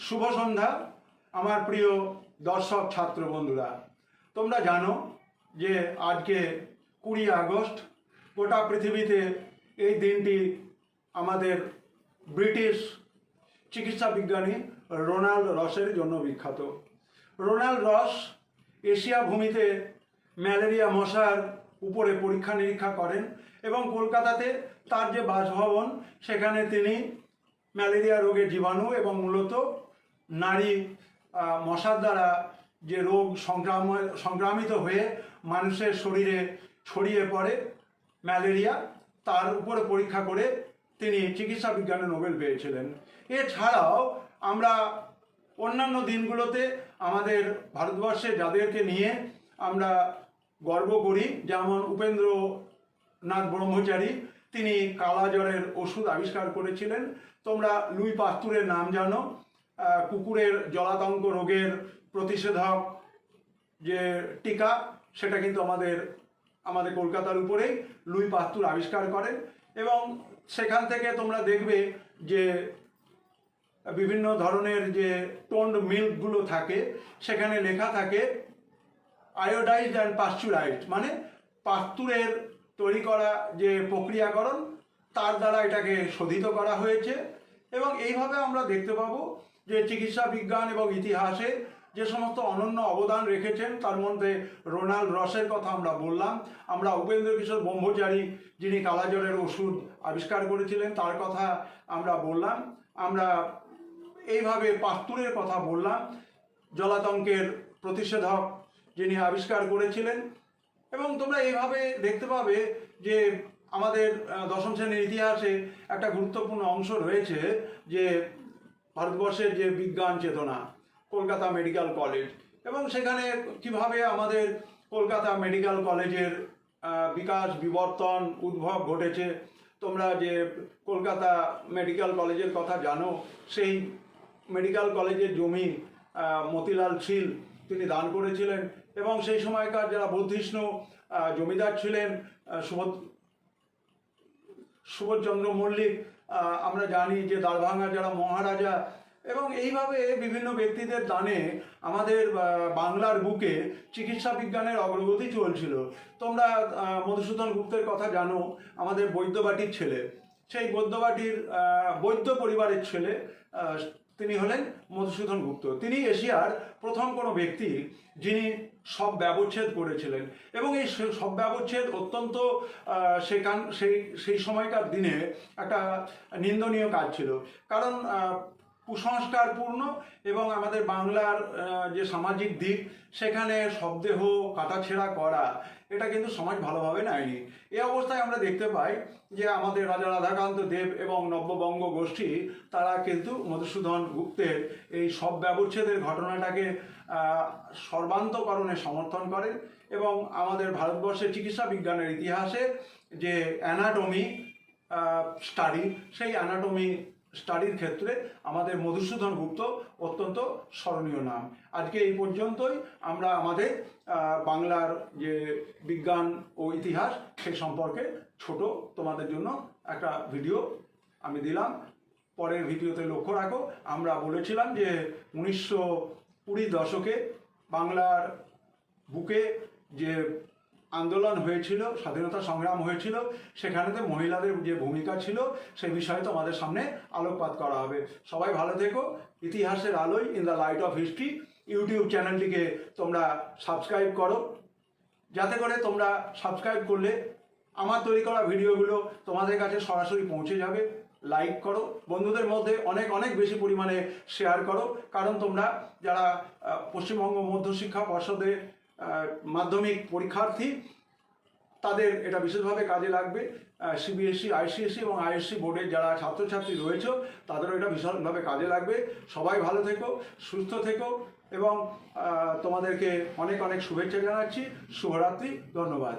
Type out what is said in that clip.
শুভ সন্ধ্যা আমার প্রিয় দর্শক ছাত্র বন্ধুরা। তোমরা জানো যে আজকে 20 আগস্ট। গোটা পৃথিবীতে এই দিনটি আমাদের ব্রিটিশ চিকিৎসা বিজ্ঞানী রোনাল্ড রসের জন্য বিখ্যাত। রোনাল্ড রস এশিয়া ভূমিতে ম্যালেরিয়া মশার উপরে পরীক্ষা নিরীক্ষা করেন এবং কলকাতাতে তার যে বাসভবন সেখানে তিনি ম্যালেরিয়া রোগের জীবাণু এবং মূলত নারী মশার দ্বারা যে রোগ সংক্রামিত হয়ে মানুষের শরীরে ছড়িয়ে পড়ে ম্যালেরিয়া, তার উপরে পরীক্ষা করে তিনি চিকিৎসা বিজ্ঞানে নোবেল পেয়েছিলেন। এছাড়াও আমরা অন্যান্য দিনগুলোতে আমাদের ভারতবর্ষে যাদেরকে নিয়ে আমরা গর্ব করি, যেমন উপেন্দ্রনাথ ব্রহ্মচারী, তিনি কালাজ্বরের ওষুধ আবিষ্কার করেছিলেন। তোমরা লুই পাস্তুরের নাম জানো, কুকুরের জলাতঙ্ক রোগের প্রতিষেধক যে টিকা সেটা কিন্তু আমাদের কলকাতার উপরেই লুই পাস্তুর আবিষ্কার করেন। এবং সেখান থেকে তোমরা দেখবে যে বিভিন্ন ধরনের যে টোন্ড মিল্কগুলো থাকে সেখানে লেখা থাকে আয়োডাইজড অ্যান্ড পাস্চুরাইজড, মানে পাস্তুরের তৈরি করা যে প্রক্রিয়াকরণ তার দ্বারা এটাকে শোধিত করা হয়েছে। এবং এইভাবে আমরা দেখতে পাবো যে চিকিৎসা বিজ্ঞান এবং ইতিহাসে যে সমস্ত অনন্য অবদান রেখেছেন তার মধ্যে রোনাল্ড রসের কথা আমরা বললাম, আমরা উপেন্দ্র কিশোর ব্রহ্মচারী যিনি কালাজ্বরের ওষুধ আবিষ্কার করেছিলেন তার কথা আমরা বললাম, আমরা এইভাবে পাস্তুরের কথা বললাম, জলাতঙ্কের প্রতিষেধক যিনি আবিষ্কার করেছিলেন। এবং তোমরা এইভাবে দেখতে পাবে যে আমাদের দশম শ্রেণীর ইতিহাসে একটা গুরুত্বপূর্ণ অংশ রয়েছে যে ভারতবর্ষের যে বিজ্ঞান চেতনা, কলকাতা মেডিকেল কলেজ, এবং সেখানে কিভাবে আমাদের কলকাতা মেডিকেল কলেজের বিকাশ বিবর্তন উদ্ভব ঘটেছে। তোমরা যে কলকাতা মেডিকেল কলেজের কথা জানো, সেই মেডিকেল কলেজের জমি মতিলাল শীল তিনি দান করেছিলেন এবং সেই সময়কার যারা বর্ধিষ্ণু জমিদার ছিলেন সুবোধচন্দ্র মল্লিক, আমরা জানি যে দ্বারভাঙার যারা মহারাজা, এবং এইভাবে বিভিন্ন ব্যক্তিদের দানে আমাদের বাংলার বুকে চিকিৎসা বিজ্ঞানের অগ্রগতি চলছিল। তোমরা মধুসূদন গুপ্তের কথা জানো, আমাদের বৈদ্যবাটির ছেলে, সেই বৈদ্য পরিবারের ছেলে তিনি হলেন মধুসূদন গুপ্ত। তিনি এশিয়ার প্রথম কোনো ব্যক্তি যিনি সব ব্যবচ্ছেদ করেছিলেন এবং এই সব ব্যবচ্ছেদ অত্যন্ত সেই সময়কার দিনে একটা নিন্দনীয় কাজ ছিল, কারণ কুসংস্কারপূর্ণ এবং আমাদের বাংলার যে সামাজিক দিক সেখানে শবদেহ কাটাছেঁড়া করা এটা কিন্তু সমাজ ভালোভাবে নেয়নি। এই অবস্থায় আমরা দেখতে পাই যে আমাদের রাজা রাধাকান্ত দেব এবং নব্যবঙ্গ গোষ্ঠী তারা কিন্তু মধুসূদন গুপ্তের এই সব ব্যবচ্ছেদের ঘটনাটাকে সর্বান্তকরণে সমর্থন করেন এবং আমাদের ভারতবর্ষের চিকিৎসা বিজ্ঞানের ইতিহাসে যে অ্যানাটমি স্টাডি, সেই অ্যানাটমি স্টাডির ক্ষেত্রে আমাদের মধুসূদন গুপ্ত অত্যন্ত স্মরণীয় নাম। আজকে এই পর্যন্তই আমরা আমাদের বাংলার যে বিজ্ঞান ও ইতিহাস সেই সম্পর্কে ছোট তোমাদের জন্য একটা ভিডিও আমি দিলাম। পরের ভিডিওতে লক্ষ্য রাখো, আমরা বলেছিলাম যে 1920 দশকে বাংলার বুকে যে আন্দোলন হয়েছিল, স্বাধীনতা সংগ্রাম হয়েছিল, সেখানেতে মহিলাদের যে ভূমিকা ছিল সেই বিষয়ে তো আমাদের সামনে আলোকপাত করা হবে। সবাই ভালো থেকো। ইতিহাসের আলোয় in the light off history YouTube চ্যানেলটিকে তোমরা সাবস্ক্রাইব করো, যাতে করে তোমরা সাবস্ক্রাইব করলে আমার তৈরি করা ভিডিওগুলো তোমাদের কাছে সরাসরি পৌঁছে যাবে। লাইক করো, বন্ধুদের মধ্যে অনেক অনেক বেশি পরিমাণে শেয়ার করো, কারণ তোমরা যারা পশ্চিমবঙ্গ মধ্যশিক্ষা পর্ষদে মাধ্যমিক পরীক্ষার্থী তাদের এটা বিশেষভাবে কাজে লাগবে। সিবিএসই, আইসিএসসি এবং আইএসসি বোর্ডের যারা ছাত্রছাত্রী রয়েছে তাদেরও এটা ভীষণভাবে কাজে লাগবে। সবাই ভালো থেকো, সুস্থ থেকো এবং তোমাদেরকে অনেক অনেক শুভেচ্ছা জানাচ্ছি। শুভরাত্রি, ধন্যবাদ।